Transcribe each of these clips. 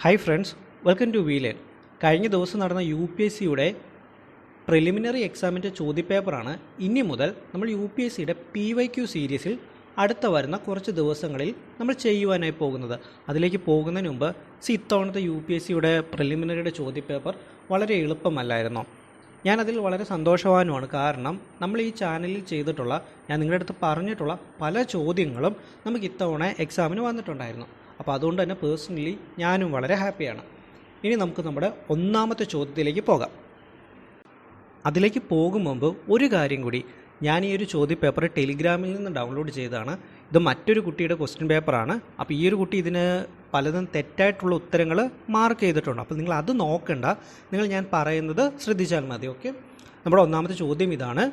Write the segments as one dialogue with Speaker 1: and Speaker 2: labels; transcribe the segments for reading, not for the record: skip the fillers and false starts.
Speaker 1: Hi friends, welcome to we learn. കഴിഞ്ഞ ദിവസം നടന്ന UPSCയുടെ പ്രിലിമിനറി എക്സാമിൻ്റെ ചോദ്യപേപ്പറാണ് ഇനി മുതൽ നമ്മൾ UPSCയുടെ PYQ സീരീസിൽ അടുത്ത വരുന്ന കുറച്ച് ദിവസങ്ങളിൽ നമ്മൾ ചെയ്യുവാനായി പോകുന്നത്. അതിലേക്ക് പോകുന്നതിന് മുമ്പ് ഇത്തവണത്തെ UPSCയുടെ പ്രിലിമിനറിയുടെ ചോദ്യപേപ്പർ വളരെ എളുപ്പമല്ലായിരുന്നോ? ഞാനതിൽ വളരെ സന്തോഷവാനുമാണ്. കാരണം നമ്മൾ ഈ ചാനലിൽ ചെയ്തിട്ടുള്ള, ഞാൻ നിങ്ങളുടെ അടുത്ത് പറഞ്ഞിട്ടുള്ള പല ചോദ്യങ്ങളും നമുക്ക് ഇത്തവണ എക്സാമിന് വന്നിട്ടുണ്ടായിരുന്നു. അപ്പോൾ അതുകൊണ്ട് തന്നെ പേഴ്സണലി ഞാനും വളരെ ഹാപ്പിയാണ്. ഇനി നമുക്ക് നമ്മുടെ ഒന്നാമത്തെ ചോദ്യത്തിലേക്ക് പോകാം. അതിലേക്ക് പോകും മുമ്പ് ഒരു കാര്യം കൂടി, ഞാൻ ഈ ഒരു ചോദ്യപേപ്പർ ടെലിഗ്രാമിൽ നിന്ന് ഡൗൺലോഡ് ചെയ്തതാണ്. ഇത് മറ്റൊരു കുട്ടിയുടെ ക്വസ്റ്റ്യൻ പേപ്പറാണ്. അപ്പോൾ ഈ ഒരു കുട്ടി ഇതിന് പലതും തെറ്റായിട്ടുള്ള ഉത്തരങ്ങൾ മാർക്ക് ചെയ്തിട്ടുണ്ട്. അപ്പോൾ നിങ്ങൾ അത് നോക്കണ്ട, ഞാൻ പറയുന്നത് ശ്രദ്ധിച്ചാൽ മതി. ഓക്കെ, നമ്മുടെ ഒന്നാമത്തെ ചോദ്യം ഇതാണ്: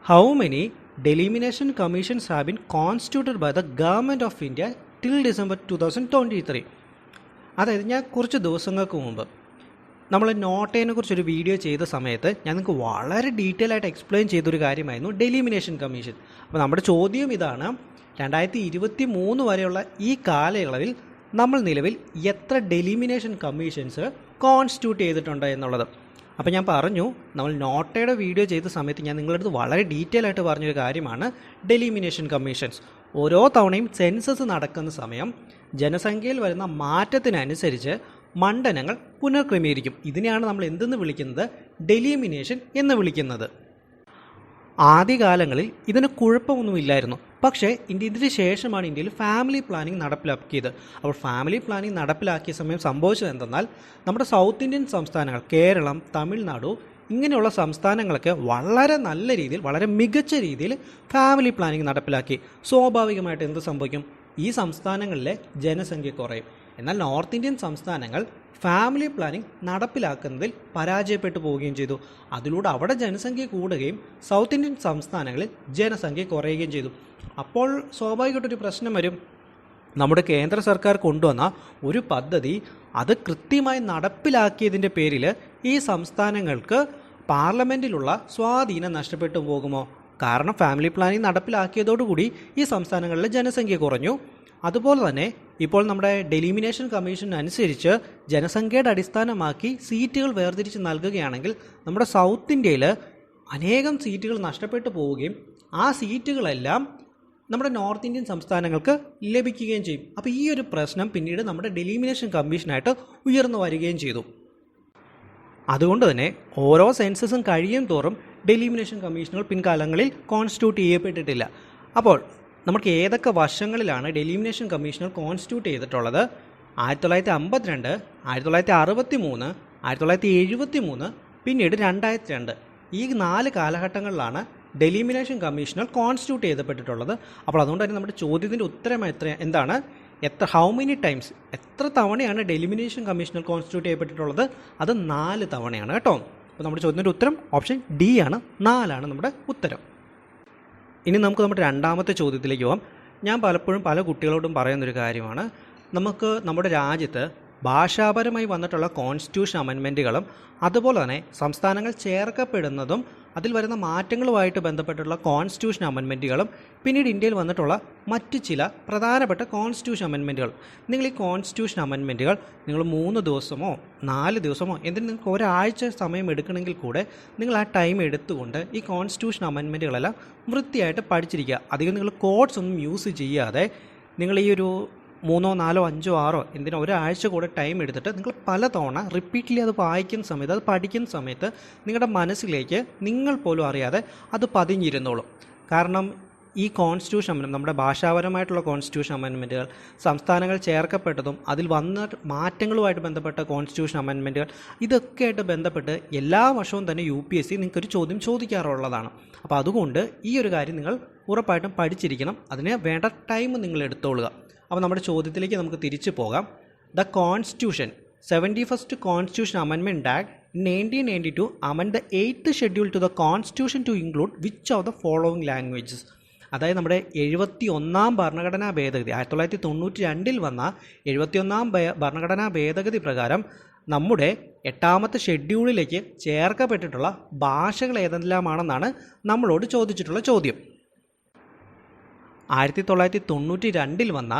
Speaker 1: how many delimitation commissions have been constituted by the government of India till December 2023? അതായത് ഞാൻ കുറച്ച് ദിവസങ്ങൾക്ക് മുമ്പ് നമ്മൾ നോട്ടേനെ കുറിച്ചൊരു വീഡിയോ ചെയ്ത സമയത്ത് ഞാൻ നിങ്ങൾക്ക് വളരെ ഡീറ്റെയിൽ ആയിട്ട് എക്സ്പ്ലെയിൻ ചെയ്തൊരു കാര്യമായിരുന്നു ഡെലിമിനേഷൻ കമ്മീഷൻ. അപ്പോൾ നമ്മുടെ ചോദ്യം ഇതാണ്: 2023 വരെയുള്ള ഈ കാലയളവിൽ നമ്മൾ നിലവിൽ എത്ര ഡെലിമിനേഷൻ കമ്മീഷൻസ് കോൺസ്റ്റിറ്റ്യൂട്ട് ചെയ്തിട്ടുണ്ട് എന്നുള്ളത്. അപ്പോൾ ഞാൻ പറഞ്ഞു, നമ്മൾ നോട്ടയുടെ വീഡിയോ ചെയ്ത സമയത്ത് ഞാൻ നിങ്ങളുടെ അടുത്ത് വളരെ ഡീറ്റെയിൽ ആയിട്ട് പറഞ്ഞൊരു കാര്യമാണ് ഡെലിമിനേഷൻ കമ്മീഷൻസ്. ഓരോ തവണയും സെൻസസ് നടക്കുന്ന സമയം ജനസംഖ്യയിൽ വരുന്ന മാറ്റത്തിനനുസരിച്ച് മണ്ഡലങ്ങൾ പുനർക്രമീകരിക്കും. ഇതിനെയാണ് നമ്മൾ എന്തെന്ന് വിളിക്കുന്നത്? ഡെലിമിനേഷൻ എന്ന് വിളിക്കുന്നത്. ആദ്യകാലങ്ങളിൽ ഇതിന് കുഴപ്പമൊന്നുമില്ലായിരുന്നു. പക്ഷേ ഇതിന് ശേഷമാണ് ഇന്ത്യയിൽ ഫാമിലി പ്ലാനിംഗ് നടപ്പിലാക്കിയത്. അപ്പോൾ ഫാമിലി പ്ലാനിംഗ് നടപ്പിലാക്കിയ സമയം സംഭവിച്ചത് എന്തെന്നാൽ, നമ്മുടെ സൗത്ത് ഇന്ത്യൻ സംസ്ഥാനങ്ങൾ കേരളം, തമിഴ്നാടു ഇങ്ങനെയുള്ള സംസ്ഥാനങ്ങളൊക്കെ വളരെ നല്ല രീതിയിൽ, വളരെ മികച്ച രീതിയിൽ ഫാമിലി പ്ലാനിംഗ് നടപ്പിലാക്കി. സ്വാഭാവികമായിട്ട് എന്ത് സംഭവിക്കും? ഈ സംസ്ഥാനങ്ങളിലെ ജനസംഖ്യ കുറയും. എന്നാൽ നോർത്ത് ഇന്ത്യൻ സംസ്ഥാനങ്ങൾ ഫാമിലി പ്ലാനിംഗ് നടപ്പിലാക്കുന്നതിൽ പരാജയപ്പെട്ടു പോവുകയും ചെയ്തു. അതിലൂടെ അവിടെ ജനസംഖ്യ കൂടുകയും സൗത്ത് ഇന്ത്യൻ സംസ്ഥാനങ്ങളിൽ ജനസംഖ്യ കുറയുകയും ചെയ്തു. അപ്പോൾ സ്വാഭാവികമായിട്ടൊരു പ്രശ്നം വരും. നമ്മുടെ കേന്ദ്ര സർക്കാർ കൊണ്ടുവന്ന ഒരു പദ്ധതി അത് കൃത്യമായി നടപ്പിലാക്കിയതിൻ്റെ പേരിൽ ഈ സംസ്ഥാനങ്ങൾക്ക് പാർലമെൻറ്റിലുള്ള സ്വാധീനം നഷ്ടപ്പെട്ടു പോകുമോ? കാരണം ഫാമിലി പ്ലാനിംഗ് നടപ്പിലാക്കിയതോടുകൂടി ഈ സംസ്ഥാനങ്ങളിലെ ജനസംഖ്യ കുറഞ്ഞു. അതുപോലെ തന്നെ ഇപ്പോൾ നമ്മുടെ ഡെലിമിനേഷൻ കമ്മീഷൻ അനുസരിച്ച് ജനസംഖ്യയുടെ അടിസ്ഥാനമാക്കി സീറ്റുകൾ വേർതിരിച്ച് നൽകുകയാണെങ്കിൽ നമ്മുടെ സൗത്ത് ഇന്ത്യയിൽ അനേകം സീറ്റുകൾ നഷ്ടപ്പെട്ടു പോവുകയും ആ സീറ്റുകളെല്ലാം നമ്മുടെ നോർത്ത് ഇന്ത്യൻ സംസ്ഥാനങ്ങൾക്ക് ലഭിക്കുകയും ചെയ്യും. അപ്പോൾ ഈ ഒരു പ്രശ്നം പിന്നീട് നമ്മുടെ ഡെലിമിനേഷൻ കമ്മീഷനായിട്ട് ഉയർന്നു വരികയും ചെയ്തു. അതുകൊണ്ട് തന്നെ ഓരോ സെൻസസും കഴിയും തോറും ഡെലിമിനേഷൻ കമ്മീഷനുകൾ പിൻകാലങ്ങളിൽ കോൺസ്റ്റിറ്റ്യൂട്ട് ചെയ്യപ്പെട്ടിട്ടില്ല. അപ്പോൾ നമുക്ക് ഏതൊക്കെ വർഷങ്ങളിലാണ് ഡെലിമിനേഷൻ കമ്മീഷനുകൾ കോൺസ്റ്റിറ്റ്യൂട്ട് ചെയ്തിട്ടുള്ളത്? 1952, 1963, 1973, പിന്നീട് 2002. ഈ 4 കാലഘട്ടങ്ങളിലാണ് ഡെലിമിനേഷൻ കമ്മീഷനുകൾ കോൺസ്റ്റിറ്റ്യൂട്ട് ചെയ്യപ്പെട്ടിട്ടുള്ളത്. അപ്പോൾ അതുകൊണ്ട് തന്നെ നമ്മുടെ ചോദ്യത്തിൻ്റെ ഉത്തരം എന്താണ്? ഹൗ മെനി ടൈംസ്, എത്ര തവണയാണ് ഡെലിമിനേഷൻ കമ്മീഷനുകൾ കോൺസ്റ്റിറ്റ്യൂട്ട് ചെയ്യപ്പെട്ടിട്ടുള്ളത്? അത് 4 തവണയാണ് കേട്ടോ. അപ്പോൾ നമ്മുടെ ചോദ്യത്തിൻ്റെ ഉത്തരം ഓപ്ഷൻ ഡി ആണ്, 4 നമ്മുടെ ഉത്തരം. ഇനി നമുക്ക് നമ്മുടെ രണ്ടാമത്തെ ചോദ്യത്തിലേക്ക് പോകാം. ഞാൻ പലപ്പോഴും പല കുട്ടികളോടും പറയുന്നൊരു കാര്യമാണ്, നമുക്ക് നമ്മുടെ രാജ്യത്ത് ഭാഷാപരമായി വന്നിട്ടുള്ള കോൺസ്റ്റിറ്റ്യൂഷൻ അമെൻമെൻറ്റുകളും അതുപോലെ തന്നെ സംസ്ഥാനങ്ങൾ ചേർക്കപ്പെടുന്നതും അതിൽ വരുന്ന മാറ്റങ്ങളുമായിട്ട് ബന്ധപ്പെട്ടുള്ള കോൺസ്റ്റിറ്റ്യൂഷൻ അമെൻമെൻറ്റുകളും പിന്നീട് ഇന്ത്യയിൽ വന്നിട്ടുള്ള മറ്റ് ചില പ്രധാനപ്പെട്ട കോൺസ്റ്റിറ്റ്യൂഷൻ അമെൻമെൻറ്റുകൾ. നിങ്ങൾ ഈ കോൺസ്റ്റിറ്റ്യൂഷൻ അമെൻമെൻറ്റുകൾ നിങ്ങൾ 3 ദിവസമോ 4 ദിവസമോ എന്തിനും നിങ്ങൾക്ക് ഒരാഴ്ച സമയം എടുക്കണമെങ്കിൽ കൂടെ നിങ്ങൾ ആ ടൈം എടുത്തുകൊണ്ട് ഈ കോൺസ്റ്റിറ്റ്യൂഷൻ അമെൻമെൻറ്റുകളെല്ലാം വൃത്തിയായിട്ട് പഠിച്ചിരിക്കുക. അധികം നിങ്ങൾ കോഡ്സ് ഒന്നും യൂസ് ചെയ്യാതെ നിങ്ങൾ ഈ ഒരു 3, 4, 5, 6 എന്തിനാ ഒരാഴ്ച കൂടെ ടൈം എടുത്തിട്ട് നിങ്ങൾ പലതവണ റിപ്പീറ്റ്ലി അത് വായിക്കുന്ന സമയത്ത്, അത് പഠിക്കുന്ന സമയത്ത് നിങ്ങളുടെ മനസ്സിലേക്ക് നിങ്ങൾ പോലും അറിയാതെ അത് പതിഞ്ഞിരുന്നോളും. കാരണം ഈ കോൺസ്റ്റിറ്റ്യൂഷൻ അമെൻമെൻറ്റ്, നമ്മുടെ ഭാഷാപരമായിട്ടുള്ള കോൺസ്റ്റിറ്റ്യൂഷൻ അമെൻമെൻറ്റുകൾ, സംസ്ഥാനങ്ങൾ ചേർക്കപ്പെട്ടതും അതിൽ വന്ന മാറ്റങ്ങളുമായിട്ട് ബന്ധപ്പെട്ട കോൺസ്റ്റിറ്റ്യൂഷൻ അമെൻമെൻറ്റുകൾ, ഇതൊക്കെയായിട്ട് ബന്ധപ്പെട്ട് എല്ലാ വർഷവും തന്നെ UPSC നിങ്ങൾക്കൊരു ചോദ്യം ചോദിക്കാറുള്ളതാണ്. അപ്പോൾ അതുകൊണ്ട് ഈ ഒരു കാര്യം നിങ്ങൾ ഉറപ്പായിട്ടും പഠിച്ചിരിക്കണം. അതിന് വേണ്ട ടൈം നിങ്ങൾ എടുത്തോളുക. അപ്പോൾ നമ്മുടെ ചോദ്യത്തിലേക്ക് നമുക്ക് തിരിച്ചു പോകാം. The constitution 71st constitution amendment act 1992 amend the 8th schedule to the constitution to include which of the following languages. അതായത് നമ്മുടെ 71ാം ഭരണഘടനാ ഭേദഗതി, 1992 വന്ന 71ാം ഭരണഘടനാ ഭേദഗതി പ്രകാരം നമ്മുടെ 8ാമത്തെ ഷെഡ്യൂളിലേക്ക് ചേർക്കപ്പെട്ടിട്ടുള്ള ഭാഷകൾ ഏതെല്ലാമാണെന്നാണ് നമ്മളോട് ചോദിച്ചിട്ടുള്ള ചോദ്യം. 1992 വന്ന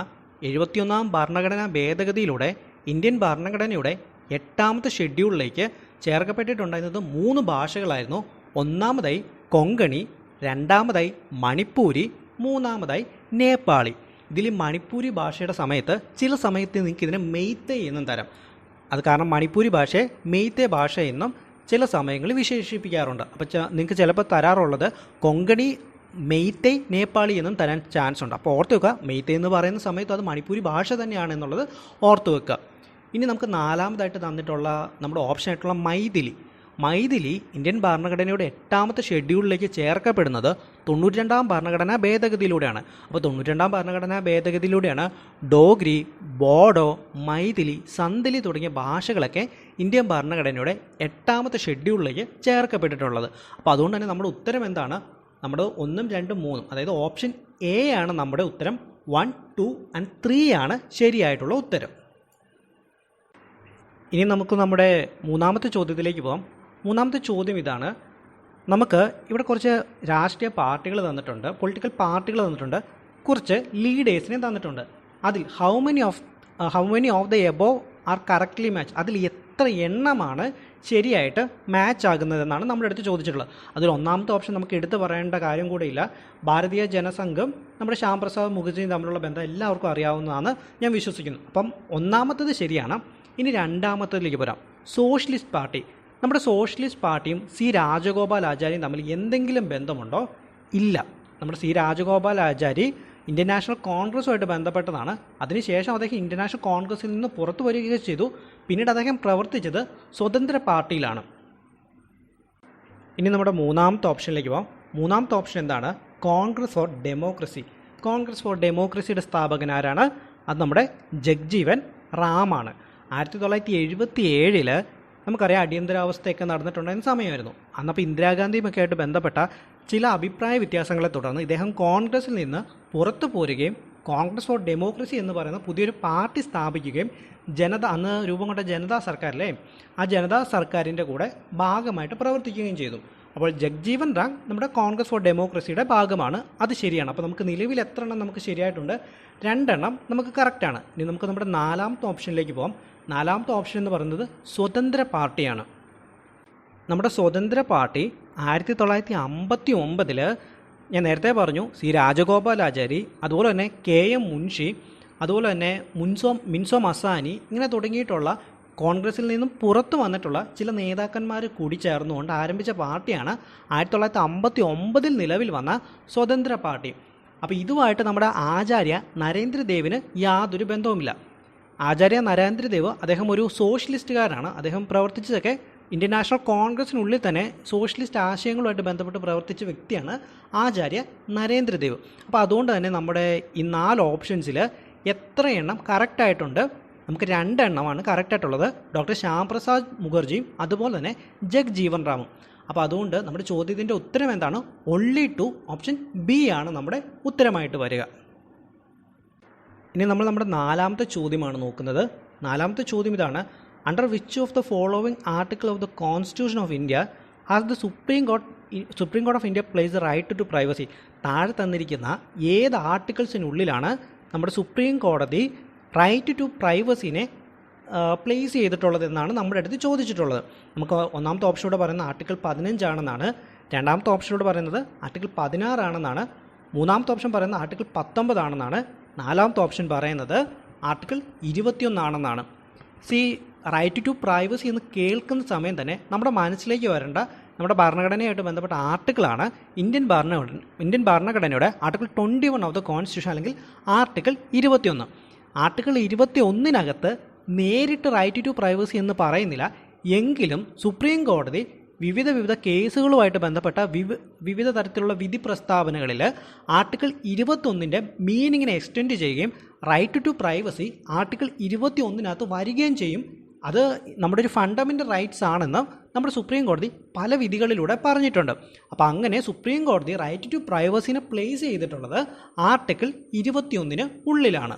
Speaker 1: 71ാം ഭരണഘടനാ ഭേദഗതിയിലൂടെ ഇന്ത്യൻ ഭരണഘടനയുടെ 8ാമത്തെ ഷെഡ്യൂളിലേക്ക് ചേർക്കപ്പെട്ടിട്ടുണ്ടായിരുന്നത് 3 ഭാഷകളായിരുന്നു. ഒന്നാമതായി കൊങ്കണി, രണ്ടാമതായി മണിപ്പൂരി, മൂന്നാമതായി നേപ്പാളി. ഇതിൽ മണിപ്പൂരി ഭാഷയുടെ സമയത്ത് ചില സമയത്ത് നിങ്ങൾക്ക് ഇതിനെ മെയ്തേ എന്നും തരാം. അത് കാരണം മണിപ്പൂരി ഭാഷയെ മെയ്തേ ഭാഷ എന്നും ചില സമയങ്ങളിൽ വിശേഷിപ്പിക്കാറുണ്ട്. അപ്പോൾ നിങ്ങൾക്ക് ചിലപ്പോൾ തരാറുള്ളത് കൊങ്കണി, മെയ്തേ, നേപ്പാളി എന്നും തരാൻ ചാൻസ് ഉണ്ട്. അപ്പോൾ ഓർത്ത് വെക്കുക, മെയ്തേ എന്ന് പറയുന്ന സമയത്ത് അത് മണിപ്പൂരി ഭാഷ തന്നെയാണ് എന്നുള്ളത് ഓർത്ത് വെക്കുക. ഇനി നമുക്ക് 4ാമതായിട്ട് തന്നിട്ടുള്ള നമ്മുടെ ഓപ്ഷനായിട്ടുള്ള മൈഥിലി ഇന്ത്യൻ ഭരണഘടനയുടെ 8ാമത്തെ ഷെഡ്യൂളിലേക്ക് ചേർക്കപ്പെടുന്നത് 92ാം ഭരണഘടനാ ഭേദഗതിയിലൂടെയാണ്. അപ്പോൾ 92ാം ഭരണഘടനാ ഭേദഗതിയിലൂടെയാണ് ഡോഗ്രി, ബോഡോ, മൈഥിലി, സന്തലി തുടങ്ങിയ ഭാഷകളൊക്കെ ഇന്ത്യൻ ഭരണഘടനയുടെ 8ാമത്തെ ഷെഡ്യൂളിലേക്ക് ചേർക്കപ്പെട്ടിട്ടുള്ളത്. അപ്പോൾ അതുകൊണ്ട് തന്നെ നമ്മുടെ ഉത്തരം എന്താണ്? നമ്മുടെ 1, 2, 3, അതായത് ഓപ്ഷൻ എ ആണ് നമ്മുടെ ഉത്തരം. 1, 2 and 3 ആണ് ശരിയായിട്ടുള്ള ഉത്തരം. ഇനി നമുക്ക് നമ്മുടെ 3ാമത്തെ ചോദ്യത്തിലേക്ക് പോകാം. 3ാമത്തെ ചോദ്യം ഇതാണ്. നമുക്ക് ഇവിടെ കുറച്ച് രാഷ്ട്രീയ പാർട്ടികൾ തന്നിട്ടുണ്ട്, പൊളിറ്റിക്കൽ പാർട്ടികൾ തന്നിട്ടുണ്ട്, കുറച്ച് ലീഡേഴ്സിനെ തന്നിട്ടുണ്ട്. അതിൽ how many of the above are correctly match, അതിൽ എത്ര എണ്ണമാണ് ശരിയായിട്ട് മാച്ച് ആകുന്നതെന്നാണ് നമ്മുടെ അടുത്ത് ചോദിച്ചിട്ടുള്ളത്. അതിൽ 1ാമത്തെ ഓപ്ഷൻ നമുക്ക് എടുത്തു പറയേണ്ട കാര്യം കൂടെയില്ല. ഭാരതീയ ജനസംഘം നമ്മുടെ ശ്യാം പ്രസാദ് മുഖർജിയും തമ്മിലുള്ള ബന്ധം എല്ലാവർക്കും അറിയാവുന്നതാണ് ഞാൻ വിശ്വസിക്കുന്നു. അപ്പം 1ാമത്തേത് ശരിയാണ്. ഇനി 2ാമത്തേതിലേക്ക് വരാം. Socialist party. നമ്മുടെ സോഷ്യലിസ്റ്റ് പാർട്ടിയും സി രാജഗോപാലാചാരിയും തമ്മിൽ എന്തെങ്കിലും ബന്ധമുണ്ടോ? ഇല്ല. നമ്മുടെ സി രാജഗോപാലാചാരി ഇന്ത്യൻ നാഷണൽ കോൺഗ്രസുമായിട്ട് ബന്ധപ്പെട്ടതാണ്. അതിനുശേഷം അദ്ദേഹം ഇന്ത്യൻ നാഷണൽ കോൺഗ്രസിൽ നിന്ന് പുറത്തു വരികയും ചെയ്തു. പിന്നീട് അദ്ദേഹം പ്രവർത്തിച്ചത് സ്വതന്ത്ര പാർട്ടിയിലാണ്. ഇനി നമ്മുടെ 3ാമത്തെ ഓപ്ഷനിലേക്ക് പോകാം. 3ാമത്തെ ഓപ്ഷൻ എന്താണ്? Congress for democracy. Congress for ഡെമോക്രസിയുടെ സ്ഥാപകൻ ആരാണ്? അത് നമ്മുടെ ജഗ്ജീവൻ റാമാണ്. 1977 നമുക്കറിയാം അടിയന്തരാവസ്ഥയൊക്കെ നടന്നിട്ടുണ്ടായിരുന്ന സമയമായിരുന്നു. അന്നപ്പോൾ ഇന്ദിരാഗാന്ധിയുമൊക്കെ ആയിട്ട് ബന്ധപ്പെട്ട ചില അഭിപ്രായ വ്യത്യാസങ്ങളെ തുടർന്ന് ഇദ്ദേഹം കോൺഗ്രസിൽ നിന്ന് പുറത്തു പോരുകയും കോൺഗ്രസ് ഫോർ ഡെമോക്രസി എന്ന് പറയുന്ന പുതിയൊരു പാർട്ടി സ്ഥാപിക്കുകയും അന്ന് രൂപം കൊണ്ട ജനതാ സർക്കാരിലെ ആ ജനതാ സർക്കാരിൻ്റെ കൂടെ ഭാഗമായിട്ട് പ്രവർത്തിക്കുകയും ചെയ്തു. അപ്പോൾ ജഗ്ജീവൻ റാം നമ്മുടെ കോൺഗ്രസ് ഫോർ ഡെമോക്രസിയുടെ ഭാഗമാണ്. അത് ശരിയാണ്. അപ്പോൾ നമുക്ക് നിലവിൽ എത്ര എണ്ണം നമുക്ക് ശരിയായിട്ടുണ്ട്? 2 എണ്ണം നമുക്ക് കറക്റ്റാണ്. ഇനി നമുക്ക് നമ്മുടെ 4ാമത്തെ ഓപ്ഷനിലേക്ക് പോകാം. 4ാമത്തെ ഓപ്ഷൻ എന്ന് പറയുന്നത് സ്വതന്ത്ര പാർട്ടിയാണ്. നമ്മുടെ സ്വതന്ത്ര പാർട്ടി 1959 ഞാൻ നേരത്തെ പറഞ്ഞു സി രാജഗോപാലാചാരി, അതുപോലെ തന്നെ KM മുൻഷി, അതുപോലെ തന്നെ മിൻസോ മസാനി, ഇങ്ങനെ തുടങ്ങിയിട്ടുള്ള കോൺഗ്രസിൽ നിന്നും പുറത്തു വന്നിട്ടുള്ള ചില നേതാക്കന്മാർ കൂടി ചേർന്നുകൊണ്ട് ആരംഭിച്ച പാർട്ടിയാണ് 1959 നിലവിൽ വന്ന സ്വതന്ത്ര പാർട്ടി. അപ്പോൾ ഇതുമായിട്ട് നമ്മുടെ ആചാര്യ നരേന്ദ്രദേവിന് യാതൊരു ബന്ധവുമില്ല. ആചാര്യ നരേന്ദ്രദേവ് അദ്ദേഹം ഒരു സോഷ്യലിസ്റ്റുകാരനാണ്. അദ്ദേഹം പ്രവർത്തിച്ചതൊക്കെ ഇന്ത്യൻ നാഷണൽ കോൺഗ്രസിനുള്ളിൽ തന്നെ സോഷ്യലിസ്റ്റ് ആശയങ്ങളുമായിട്ട് ബന്ധപ്പെട്ട് പ്രവർത്തിച്ച വ്യക്തിയാണ് ആചാര്യ നരേന്ദ്രദേവ്. അപ്പോൾ അതുകൊണ്ട് തന്നെ നമ്മുടെ ഈ 4 ഓപ്ഷൻസിൽ എത്ര എണ്ണം കറക്റ്റായിട്ടുണ്ട്? നമുക്ക് 2 എണ്ണമാണ് കറക്റ്റായിട്ടുള്ളത്. ഡോക്ടർ ശ്യാം പ്രസാദ് മുഖർജിയും അതുപോലെ തന്നെ ജഗ്ജീവൻ റാമും. അപ്പോൾ അതുകൊണ്ട് നമ്മുടെ ചോദ്യത്തിൻ്റെ ഉത്തരം എന്താണ്? only 2 ഓപ്ഷൻ ബി ആണ് നമ്മുടെ ഉത്തരമായിട്ട് വരിക. ഇനി നമ്മൾ നമ്മുടെ 4ാമത്തെ ചോദ്യമാണ് നോക്കുന്നത്. 4ാമത്തെ ചോദ്യം ഇതാണ്. Under which of the following article of the constitution of India has the Supreme Court of India place the right to privacy? താഴെ തന്നിരിക്കുന്ന ഏത് ആർട്ടിക്കിൾസിനുള്ളിലാണ് നമ്മുടെ സുപ്രീം കോടതി റൈറ്റ് ടു പ്രൈവസിനെ പ്ലേസ് ചെയ്തിട്ടുള്ളത് എന്നാണ് നമ്മുടെ അടുത്ത് ചോദിച്ചിട്ടുള്ളത്. നമുക്ക് 1ാമത്തെ ഓപ്ഷനോട് പറയുന്നത് ആർട്ടിക്കിൾ 15 ആണെന്നാണ്. 2ാമത്തെ ഓപ്ഷനോട് പറയുന്നത് ആർട്ടിക്കിൾ 16 ആണെന്നാണ്. 3ാമത്തെ ഓപ്ഷൻ പറയുന്നത് ആർട്ടിക്കിൾ 19 ആണെന്നാണ്. 4ാമത്തെ ഓപ്ഷൻ പറയുന്നത് ആർട്ടിക്കിൾ 21 ആണെന്നാണ്. റൈറ്റ് ടു പ്രൈവസി എന്ന് കേൾക്കുന്ന സമയം തന്നെ നമ്മുടെ മനസ്സിലേക്ക് വരേണ്ട നമ്മുടെ ഭരണഘടനയായിട്ട് ബന്ധപ്പെട്ട ആർട്ടിക്കിളാണ് ഇന്ത്യൻ ഭരണഘടനയുടെ ആർട്ടിക്കിൾ 21 ഓഫ് ദ കോൺസ്റ്റിറ്റ്യൂഷൻ, അല്ലെങ്കിൽ ആർട്ടിക്കിൾ 21. ആർട്ടിക്കിൾ 21-നകത്ത് നേരിട്ട് റൈറ്റ് ടു പ്രൈവസി എന്ന് പറയുന്നില്ല. എങ്കിലും സുപ്രീം കോടതി വിവിധ കേസുകളുമായിട്ട് ബന്ധപ്പെട്ട വിവിധ തരത്തിലുള്ള വിധി പ്രസ്താവനകളിൽ ആർട്ടിക്കിൾ 21-ൻ്റെ മീനിങ്ങിനെ എക്സ്റ്റെൻഡ് ചെയ്യുകയും റൈറ്റ് ടു പ്രൈവസി ആർട്ടിക്കിൾ 21-നകത്ത് വരികയും ചെയ്യും. അത് നമ്മുടെ ഒരു ഫണ്ടമെൻ്റൽ റൈറ്റ്സ് ആണെന്ന് നമ്മുടെ സുപ്രീം കോടതി പല വിധികളിലൂടെ പറഞ്ഞിട്ടുണ്ട്. അപ്പോൾ അങ്ങനെ സുപ്രീം കോടതി റൈറ്റ് ടു പ്രൈവസിനെ പ്ലേസ് ചെയ്തിട്ടുള്ളത് ആർട്ടിക്കിൾ 21-ന് ഉള്ളിലാണ്.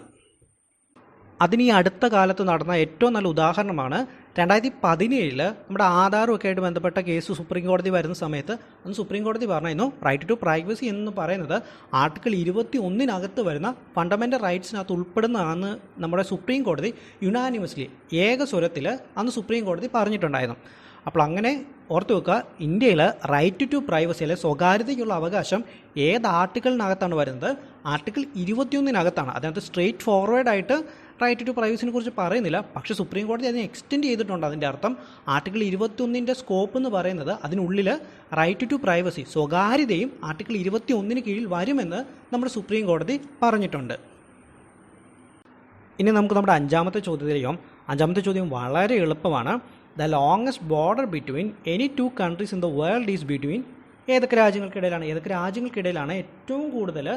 Speaker 1: അതിന് ഈ അടുത്ത കാലത്ത് നടന്ന ഏറ്റവും നല്ല ഉദാഹരണമാണ് 2017 നമ്മുടെ ആധാറും ഒക്കെ ആയിട്ട് ബന്ധപ്പെട്ട കേസ് സുപ്രീം കോടതി വരുന്ന സമയത്ത് അന്ന് സുപ്രീം കോടതി പറഞ്ഞിരുന്നു റൈറ്റ് ടു പ്രൈവസി എന്ന് പറയുന്നത് ആർട്ടിക്കിൾ 21 വരുന്ന ഫണ്ടമെൻ്റൽ റൈറ്റ്സിനകത്ത് ഉൾപ്പെടുന്നതാണെന്ന് നമ്മുടെ സുപ്രീം കോടതി യുനാനിമസ്ലി ഏക സ്വരത്തിൽ അന്ന് സുപ്രീം കോടതി പറഞ്ഞിട്ടുണ്ടായിരുന്നു. അപ്പോൾ അങ്ങനെ ഓർത്ത് വെക്കുക, ഇന്ത്യയിൽ റൈറ്റ് ടു പ്രൈവസി അല്ലെ സ്വകാര്യതയ്ക്കുള്ള അവകാശം ഏത് ആർട്ടിക്കിളിനകത്താണ് വരുന്നത്? ആർട്ടിക്കിൾ 21 അതിനകത്ത് സ്ട്രെയിറ്റ് ഫോർവേഡായിട്ട് റൈറ്റ് ടു പ്രൈവസിനെ കുറിച്ച് പറയുന്നില്ല. പക്ഷേ സുപ്രീം കോടതി അതിനെ എക്സ്റ്റെൻഡ് ചെയ്തിട്ടുണ്ട്. അതിൻ്റെ അർത്ഥം ആർട്ടിക്കിൾ 21 സ്കോപ്പ് എന്ന് പറയുന്നത് അതിനുള്ളിൽ റൈറ്റ് ടു പ്രൈവസി സ്വകാര്യതയും ആർട്ടിക്കിൾ 21 കീഴിൽ വരുമെന്ന് നമ്മുടെ സുപ്രീം കോടതി പറഞ്ഞിട്ടുണ്ട്. ഇനി നമുക്ക് നമ്മുടെ അഞ്ചാമത്തെ ചോദ്യത്തിലേക്കും. അഞ്ചാമത്തെ ചോദ്യം വളരെ എളുപ്പമാണ്. The longest border between any two countries in the world is between ഏതൊക്കെ രാജ്യങ്ങൾക്കിടയിലാണ് ഏറ്റവും കൂടുതൽ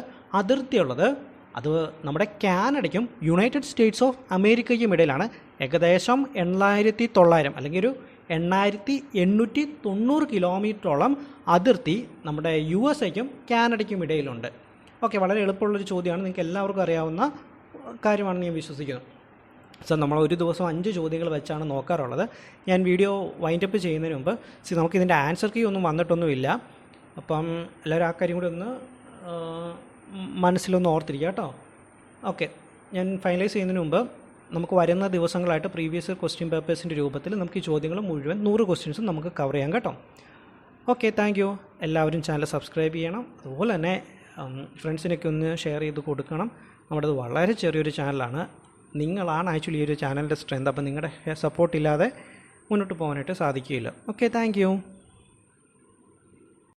Speaker 1: അതിർത്തിയുള്ളത്? അത് നമ്മുടെ കാനഡയ്ക്കും യുണൈറ്റഡ് സ്റ്റേറ്റ്സ് ഓഫ് അമേരിക്കയ്ക്കും ഇടയിലാണ്. ഏകദേശം 8,900 അല്ലെങ്കിൽ ഒരു 8,890 കിലോമീറ്ററോളം അതിർത്തി നമ്മുടെ USA-ക്കും കാനഡയ്ക്കും ഇടയിലുണ്ട്. ഓക്കെ, വളരെ എളുപ്പമുള്ളൊരു ചോദ്യമാണ്, നിങ്ങൾക്ക് എല്ലാവർക്കും അറിയാവുന്ന കാര്യമാണെന്ന് ഞാൻ വിശ്വസിക്കുന്നു. സോ നമ്മൾ ഒരു ദിവസം 5 ചോദ്യങ്ങൾ വെച്ചാണ് നോക്കാറുള്ളത്. ഞാൻ വീഡിയോ വൈൻഡപ്പ് ചെയ്യുന്നതിന് മുമ്പ് നമുക്കിതിൻ്റെ ആൻസർ കീ ഒന്നും വന്നിട്ടൊന്നുമില്ല. അപ്പം എല്ലാവരും ആ കാര്യം കൂടി ഒന്ന് മനസ്സിലൊന്ന് ഓർത്തിരിക്കുക കേട്ടോ. ഓക്കെ, ഞാൻ ഫൈനലൈസ് ചെയ്യുന്നതിന് മുമ്പ് നമുക്ക് വരുന്ന ദിവസങ്ങളായിട്ട് പ്രീവിയസ് ക്വസ്റ്റ്യൻ പേപ്പേഴ്സിൻ്റെ രൂപത്തിൽ നമുക്ക് ഈ ചോദ്യങ്ങൾ മുഴുവൻ 100 ക്വസ്റ്റ്യൻസും നമുക്ക് കവർ ചെയ്യാം കേട്ടോ. Okay, thank you. എല്ലാവരും ചാനൽ സബ്സ്ക്രൈബ് ചെയ്യണം. അതുപോലെ തന്നെ ഫ്രണ്ട്സിനൊക്കെ ഒന്ന് ഷെയർ ചെയ്ത് കൊടുക്കണം. നമ്മുടേത് വളരെ ചെറിയൊരു ചാനലാണ്. നിങ്ങളാണ് ആക്ച്വലി ഈ ഒരു ചാനലിൻ്റെ സ്ട്രെങ്ത്. അപ്പോൾ നിങ്ങളുടെ സപ്പോർട്ട് ഇല്ലാതെ മുന്നോട്ട് പോകാനായിട്ട് സാധിക്കില്ല. Okay, thank you.